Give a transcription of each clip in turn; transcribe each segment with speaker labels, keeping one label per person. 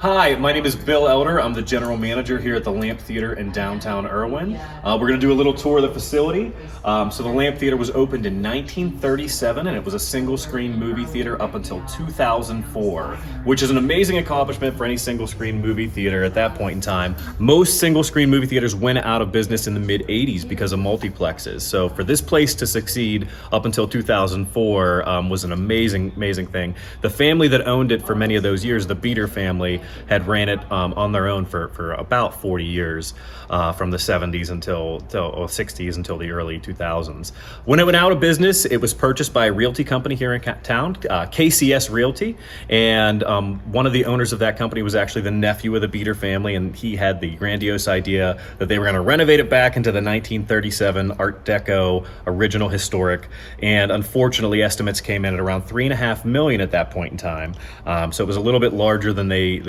Speaker 1: Hi, my name is Bill Elder. I'm the general manager here at the Lamp Theater in downtown Irwin. We're going to do a little tour of the facility. So the Lamp Theater was opened in 1937, and it was a single-screen movie theater up until 2004, which is an amazing accomplishment for any single-screen movie theater at that point in time. Most single-screen movie theaters went out of business in the mid-'80s because of multiplexes. So for this place to succeed up until 2004 was an amazing thing. The family that owned it for many of those years, the Beater family, had ran it on their own for about 40 years, from the 70s until 60s until the early 2000s. When it went out of business, it was purchased by a realty company here in town, KCS Realty, and one of the owners of that company was actually the nephew of the Beater family, and he had the grandiose idea that they were going to renovate it back into the 1937 Art Deco original historic, and unfortunately estimates came in at around $3.5 million at that point in time. So it was a little bit larger than they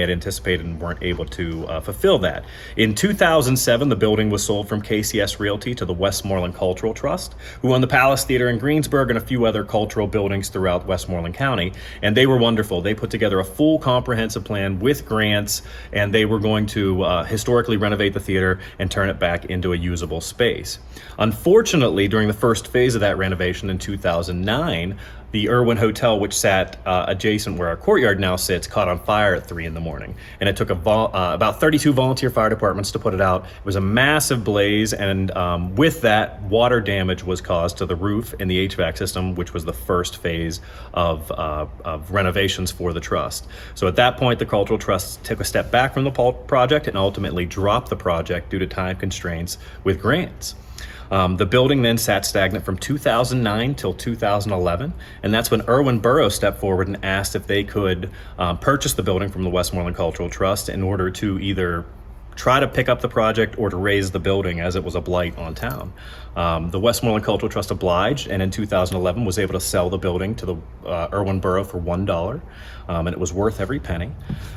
Speaker 1: had anticipated and weren't able to fulfill that. In 2007, the building was sold from KCS Realty to the Westmoreland Cultural Trust, who owned the Palace Theater in Greensburg and a few other cultural buildings throughout Westmoreland County. And they were wonderful. They put together a full comprehensive plan with grants, and they were going to historically renovate the theater and turn it back into a usable space. Unfortunately, during the first phase of that renovation in 2009, the Irwin Hotel, which sat adjacent where our courtyard now sits, caught on fire at 3 in the morning. And it took about 32 volunteer fire departments to put it out. It was a massive blaze, and with that, water damage was caused to the roof and the HVAC system, which was the first phase of renovations for the trust. So at that point, the Cultural Trust took a step back from the project and ultimately dropped the project due to time constraints with grants. The building then sat stagnant from 2009 till 2011, and that's when Irwin Borough stepped forward and asked if they could purchase the building from the Westmoreland Cultural Trust in order to either try to pick up the project or to raise the building, as it was a blight on town. The Westmoreland Cultural Trust obliged, and in 2011 was able to sell the building to the Irwin Borough for $1, and it was worth every penny.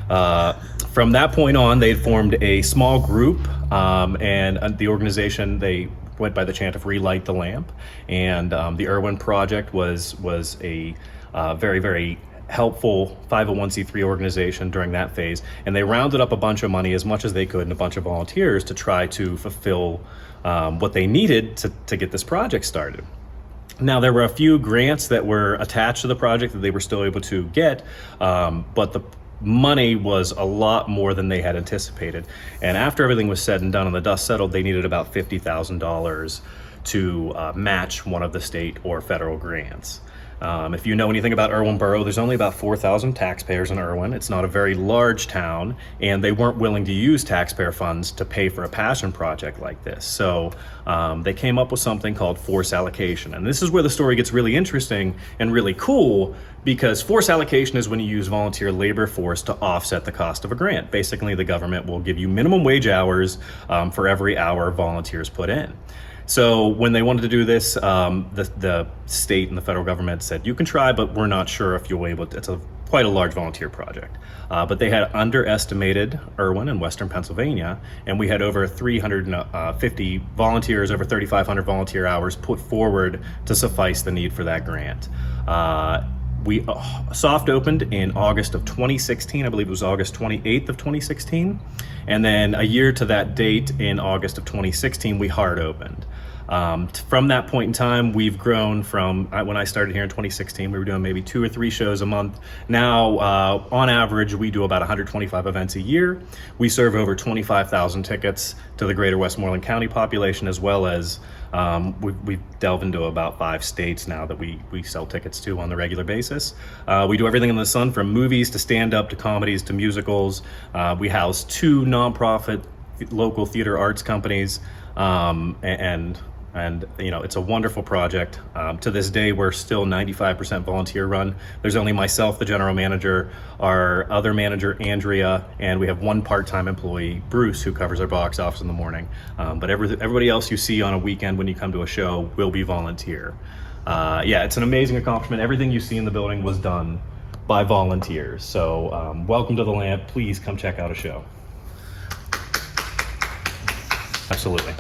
Speaker 1: From that point on, they formed a small group, and the organization, they went by the chant of Relight the Lamp, and the Irwin Project was a very helpful 501c3 organization during that phase, and they rounded up a bunch of money, as much as they could, and a bunch of volunteers to try to fulfill what they needed to get this project started. Now, there were a few grants that were attached to the project that they were still able to get, but the money was a lot more than they had anticipated. And after everything was said and done and the dust settled, they needed about $50,000 to match one of the state or federal grants. If you know anything about Irwin Borough, there's only about 4,000 taxpayers in Irwin. It's not a very large town, and they weren't willing to use taxpayer funds to pay for a passion project like this. So they came up with something called force allocation. And this is where the story gets really interesting and really cool, because force allocation is when you use volunteer labor force to offset the cost of a grant. Basically, the government will give you minimum wage hours for every hour volunteers put in. So when they wanted to do this, the state and the federal government said, you can try, but we're not sure if you'll be able to. It's quite a large volunteer project. But they had underestimated Irwin and Western Pennsylvania, and we had over 350 volunteers, over 3,500 volunteer hours put forward to suffice the need for that grant. We soft opened in August of 2016. I believe it was August 28th of 2016. And then a year to that date, in August of 2016, we hard opened. From that point in time, we've grown from, when I started here in 2016, we were doing maybe 2 or 3 shows a month. Now, on average, we do about 125 events a year. We serve over 25,000 tickets to the greater Westmoreland County population, as well as we've delved into about 5 states now that we sell tickets to on the regular basis. We do everything in the sun, from movies to stand-up to comedies to musicals. We house 2 nonprofit local theater arts companies, and you know, it's a wonderful project. To this day, we're still 95% volunteer run. There's only myself, the general manager, our other manager, Andrea, and we have 1 part-time employee, Bruce, who covers our box office in the morning. But everybody else you see on a weekend when you come to a show will be volunteer. Yeah, it's an amazing accomplishment. Everything you see in the building was done by volunteers. So welcome to the Lamp. Please come check out a show. Absolutely.